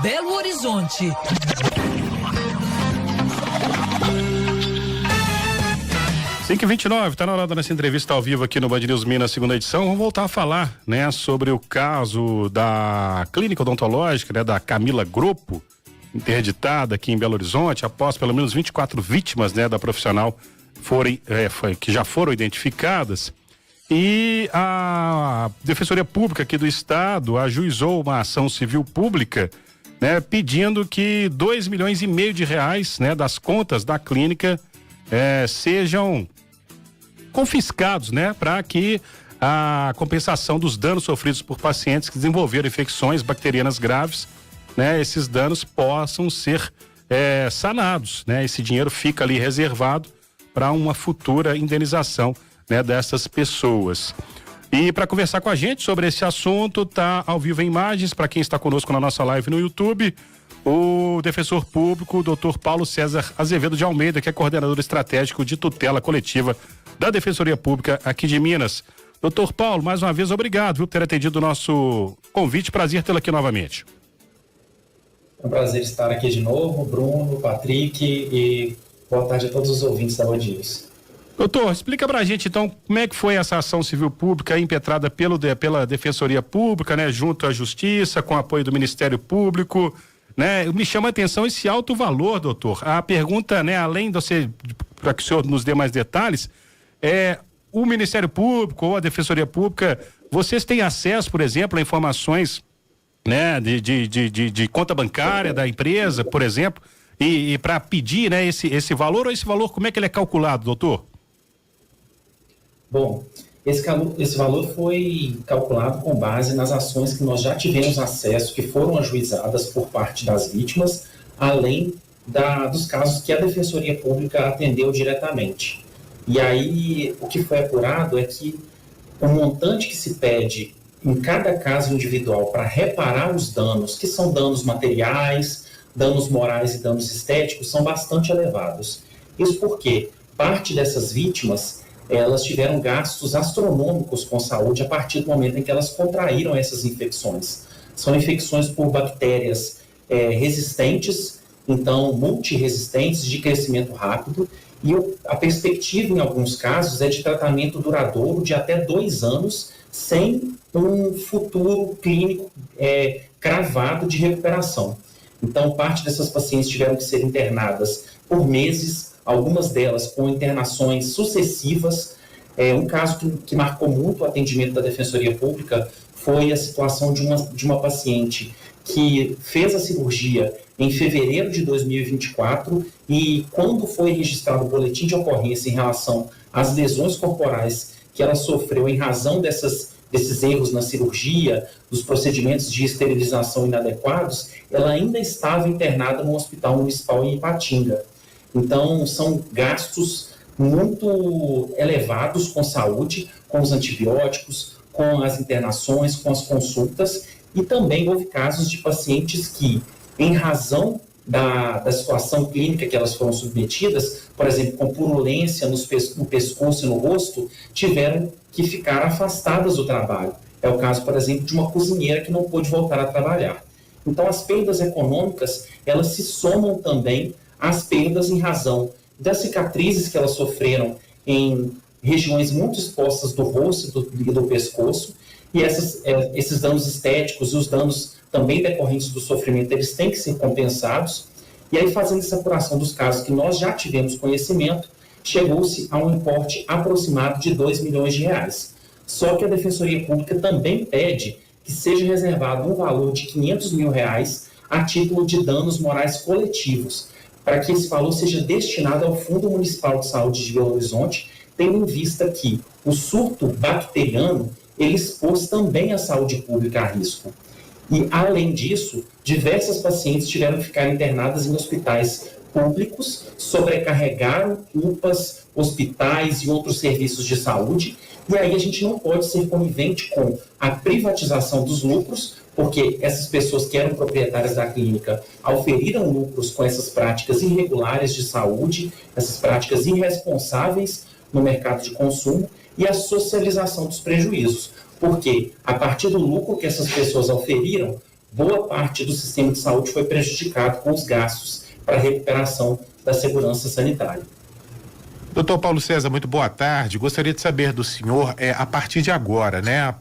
Belo Horizonte. Cinco e 29, tá na hora da nossa entrevista ao vivo aqui no Band News Minas, segunda edição. Vamos voltar a falar, né, sobre o caso da clínica odontológica, né, da Camila Groppo, interditada aqui em Belo Horizonte, após pelo menos 24 vítimas, né, da profissional que já foram identificadas. E a Defensoria Pública aqui do Estado ajuizou uma ação civil pública, né, pedindo que 2,5 milhões de reais, né, das contas da clínica sejam confiscados, né, para que a compensação dos danos sofridos por pacientes que desenvolveram infecções bacterianas graves, né, esses danos possam ser sanados, né? Esse dinheiro fica ali reservado para uma futura indenização, né, dessas pessoas. E para conversar com a gente sobre esse assunto, tá ao vivo em imagens, para quem está conosco na nossa live no YouTube, o defensor público, o Dr. Paulo César Azevedo de Almeida, que é coordenador estratégico de tutela coletiva da Defensoria Pública aqui de Minas. Dr. Paulo, mais uma vez, obrigado, por ter atendido o nosso convite. Prazer tê-lo aqui novamente. É um prazer estar aqui de novo, Bruno, Patrick, e boa tarde a todos os ouvintes da Band News. Doutor, explica pra gente então como é que foi essa ação civil pública impetrada pela Defensoria Pública, né, junto à Justiça, com apoio do Ministério Público, né? Me chama a atenção esse alto valor, doutor. A pergunta, né, além de você, para que o senhor nos dê mais detalhes, o Ministério Público ou a Defensoria Pública, vocês têm acesso, por exemplo, a informações, né, de conta bancária da empresa, por exemplo, e para pedir, né, esse valor, ou esse valor, como é que ele é calculado, doutor? Bom, esse valor foi calculado com base nas ações que nós já tivemos acesso, que foram ajuizadas por parte das vítimas, além dos casos que a Defensoria Pública atendeu diretamente. E aí, o que foi apurado é que o montante que se pede em cada caso individual para reparar os danos, que são danos materiais, danos morais e danos estéticos, são bastante elevados. Isso porque parte dessas vítimas, elas tiveram gastos astronômicos com saúde a partir do momento em que elas contraíram essas infecções. São infecções por bactérias resistentes, então multiresistentes, de crescimento rápido, e a perspectiva, em alguns casos, é de tratamento duradouro de até 2 anos, sem um futuro clínico cravado de recuperação. Então, parte dessas pacientes tiveram que ser internadas por meses, algumas delas com internações sucessivas. Um caso que marcou muito o atendimento da Defensoria Pública foi a situação de uma paciente que fez a cirurgia em fevereiro de 2024 e, quando foi registrado o boletim de ocorrência em relação às lesões corporais que ela sofreu em razão desses erros na cirurgia, dos procedimentos de esterilização inadequados, ela ainda estava internada no Hospital Municipal em Ipatinga. Então, são gastos muito elevados com saúde, com os antibióticos, com as internações, com as consultas, e também houve casos de pacientes que, em razão da situação clínica que elas foram submetidas, por exemplo, com purulência no pescoço e no rosto, tiveram que ficar afastadas do trabalho. É o caso, por exemplo, de uma cozinheira que não pôde voltar a trabalhar. Então, as perdas econômicas, elas se somam também às perdas em razão das cicatrizes que elas sofreram em regiões muito expostas do rosto e do pescoço, e esses danos estéticos e os danos também decorrentes do sofrimento, eles têm que ser compensados. E aí, fazendo essa apuração dos casos que nós já tivemos conhecimento, chegou-se a um importe aproximado de 2 milhões de reais. Só que a Defensoria Pública também pede que seja reservado um valor de 500 mil reais a título de danos morais coletivos, para que esse valor seja destinado ao Fundo Municipal de Saúde de Belo Horizonte, tendo em vista que o surto bacteriano, ele expôs também a saúde pública a risco. E, além disso, diversas pacientes tiveram que ficar internadas em hospitais públicos, sobrecarregaram UPAs, hospitais e outros serviços de saúde, e aí a gente não pode ser conivente com a privatização dos lucros, porque essas pessoas que eram proprietárias da clínica auferiram lucros com essas práticas irregulares de saúde, essas práticas irresponsáveis no mercado de consumo, e a socialização dos prejuízos, porque a partir do lucro que essas pessoas auferiram, boa parte do sistema de saúde foi prejudicado com os gastos para a recuperação da segurança sanitária. Doutor Paulo César, muito boa tarde. Gostaria de saber do senhor, a partir de agora, né,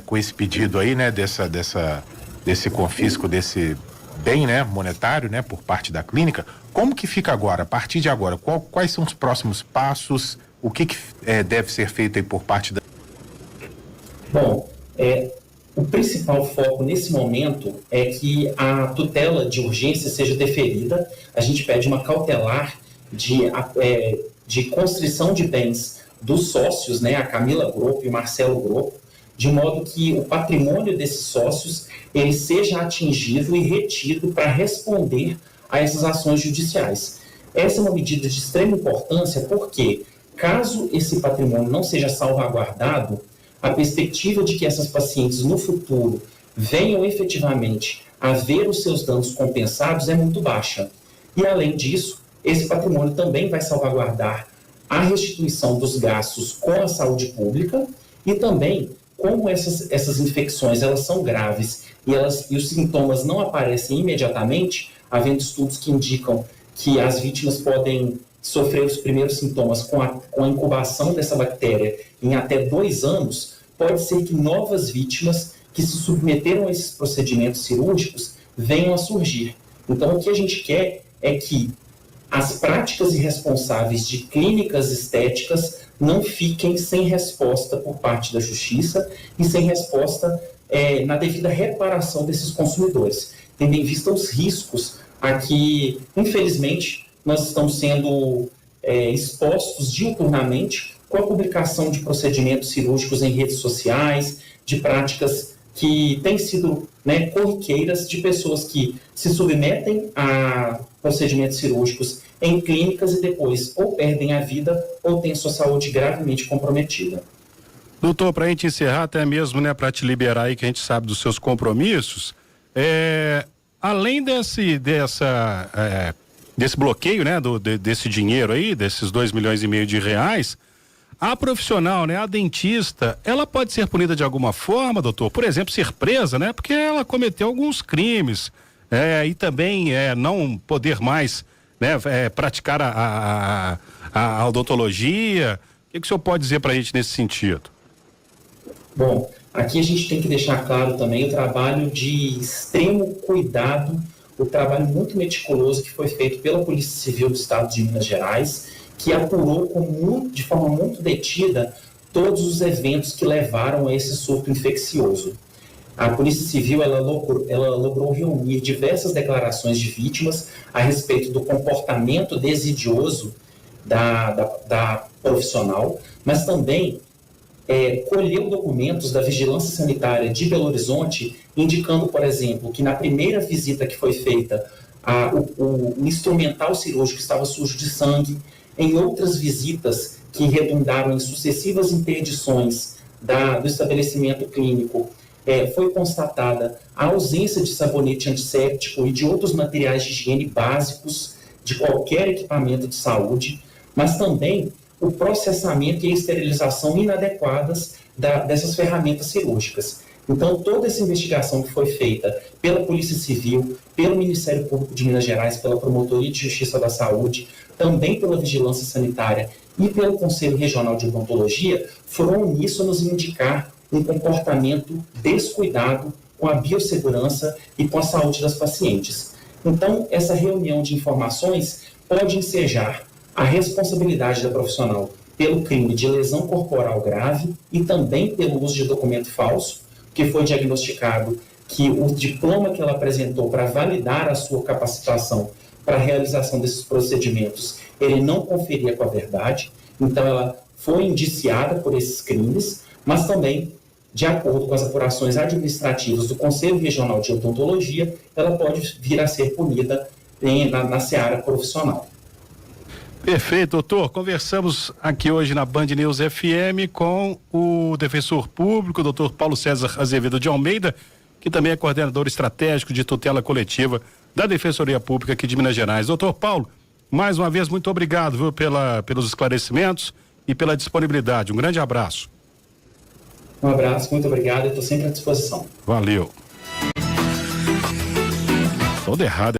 com esse pedido aí, né, desse confisco, desse bem, né, monetário, né, por parte da clínica, como que fica agora, a partir de agora? Quais são os próximos passos? O que deve ser feito aí por parte da... Bom, o principal foco nesse momento é que a tutela de urgência seja deferida. A gente pede uma cautelar de constrição de bens dos sócios, né, a Camila Groppo e o Marcelo Groppo, de modo que o patrimônio desses sócios ele seja atingido e retido para responder a essas ações judiciais. Essa é uma medida de extrema importância porque, caso esse patrimônio não seja salvaguardado, a perspectiva de que essas pacientes no futuro venham efetivamente a ver os seus danos compensados é muito baixa. E, além disso, esse patrimônio também vai salvaguardar a restituição dos gastos com a saúde pública e também, como essas infecções elas são graves e os sintomas não aparecem imediatamente, havendo estudos que indicam que as vítimas podem sofrer os primeiros sintomas com a incubação dessa bactéria em até 2 anos, pode ser que novas vítimas que se submeteram a esses procedimentos cirúrgicos venham a surgir. Então, o que a gente quer é que as práticas irresponsáveis de clínicas estéticas não fiquem sem resposta por parte da Justiça e sem resposta na devida reparação desses consumidores, tendo em vista os riscos a que, infelizmente, nós estamos sendo expostos diuturnamente com a publicação de procedimentos cirúrgicos em redes sociais, de práticas que têm sido corriqueiras de pessoas que se submetem a procedimentos cirúrgicos em clínicas e depois ou perdem a vida ou têm sua saúde gravemente comprometida. Doutor, para a gente encerrar, até mesmo, né, para te liberar aí, que a gente sabe dos seus compromissos, além desse bloqueio, né, desse dinheiro aí, desses 2,5 milhões de reais, a profissional, né, a dentista, ela pode ser punida de alguma forma, doutor? Por exemplo, ser presa, né, porque ela cometeu alguns crimes, e também não poder mais, né, praticar a odontologia. O que o senhor pode dizer para a gente nesse sentido? Bom, aqui a gente tem que deixar claro também o trabalho de extremo cuidado, o trabalho muito meticuloso que foi feito pela Polícia Civil do Estado de Minas Gerais, que apurou de forma muito detida todos os eventos que levaram a esse surto infeccioso. A Polícia Civil ela logrou reunir diversas declarações de vítimas a respeito do comportamento desidioso da profissional, mas também colheu documentos da Vigilância Sanitária de Belo Horizonte, indicando, por exemplo, que na primeira visita que foi feita, o instrumental cirúrgico estava sujo de sangue. Em outras visitas que redundaram em sucessivas interdições do estabelecimento clínico, foi constatada a ausência de sabonete antisséptico e de outros materiais de higiene básicos de qualquer equipamento de saúde, mas também o processamento e a esterilização inadequadas dessas ferramentas cirúrgicas. Então, toda essa investigação que foi feita pela Polícia Civil, pelo Ministério Público de Minas Gerais, pela Promotoria de Justiça da Saúde, também pela Vigilância Sanitária e pelo Conselho Regional de Odontologia, foram uníssonos em indicar um comportamento descuidado com a biossegurança e com a saúde das pacientes. Então, essa reunião de informações pode ensejar a responsabilidade da profissional pelo crime de lesão corporal grave e também pelo uso de documento falso, que foi diagnosticado que o diploma que ela apresentou para validar a sua capacitação para a realização desses procedimentos, ele não conferia com a verdade, então ela foi indiciada por esses crimes, mas também, de acordo com as apurações administrativas do Conselho Regional de Odontologia, ela pode vir a ser punida na seara profissional. Perfeito, doutor. Conversamos aqui hoje na Band News FM com o defensor público, doutor Paulo César Azevedo de Almeida, que também é coordenador estratégico de tutela coletiva da Defensoria Pública aqui de Minas Gerais. Doutor Paulo, mais uma vez, muito obrigado, viu, pelos esclarecimentos e pela disponibilidade. Um grande abraço. Um abraço, muito obrigado, eu estou sempre à disposição. Valeu. Todo errado.